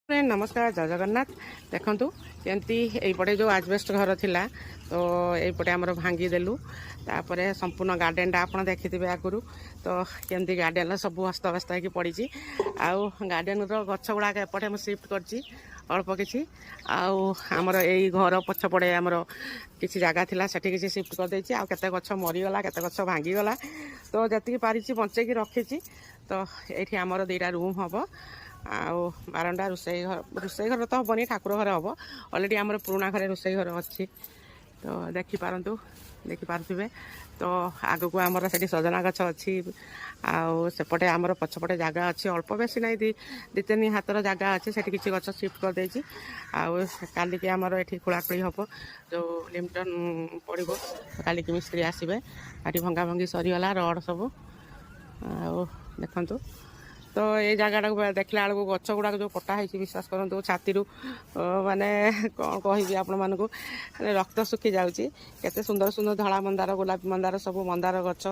नमस्कार जय जगन्नाथ देखु केमती यपटे जो आजबेस्ट घर थिला तो यपटे आमर भांगीदेलु तापर संपूर्ण गार्डेन आप देखिथे आगु तो केमती गार्डेन सब हस्तव्यस्त हो पड़ी आउ गार्डेन गछ गुड़ाक एपटे मुझे सिफ्ट कर अल्प किसी आमर यही घर पछपड़े आमर किसी जगह थिला सेठी किसी सिफ्ट कर देछि आउ केते गछ मरीगला केते गछ भांगीगला तो जति पारिछि बंचेकी रखिछि तो ये आमर 2टा रूम हम आउ बारंडा रोसई घर तो हेनी ठाकुर घर हम अलरेडी आमर पुराणा घरे रोसई घर अच्छी तो देखिपारे तो आगक आमर से सजना गछ अच्छी आउपटे आमर पछपटे जगह अच्छी अल्प बेसी ना 2-3 हाथर जगह अच्छी से किसी गछ सिफ्ट कर देछि आउ कालिकी आमर ये खोलाखोली हम जो लिमटन पड़ो कालिकी मिस्त्री आसबे आटी भंगा भंगी सरीगला रड सब आउ देखु तो ये जगह देखला बेलू गछ गुड़ाक जो कटा है विश्वास करूँ छाती माने कौन कहि आपण मानक रक्त सुखी जाऊँगी केते सुंदर सुंदर धड़ा मंदार गोलापी मंदार सब मंदार गछ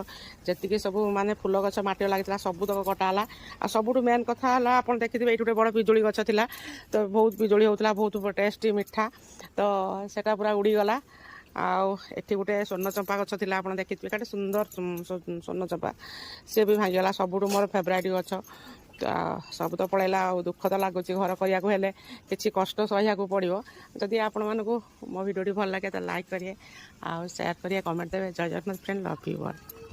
जी सब माने फूल गछ माटी लगी सब तक कटाला आ सबुठ मेन कथा आप देखिए ये बड़ पिजुली गछ थिला तो बहुत पिजुली होता बहुत टेस्टी मिठा तो सेटा पूरा उड़ीगला आठी गोटे स्वर्ण चंपा गछ थी आप देखिए कटे सुंदर स्वर्ण चंपा सी भी भांगीगला सबुठ मोर फेवरेट गछ सब तो पड़ेगा दुख तो लगुच घर करने कि कष्ट सहिया पड़ो जदि आपण मानक मो भिडियो भल लगे तो लाइक करेंगे आ शेयर करेंगे कमेंट देवे जय Jagannath friend love you all.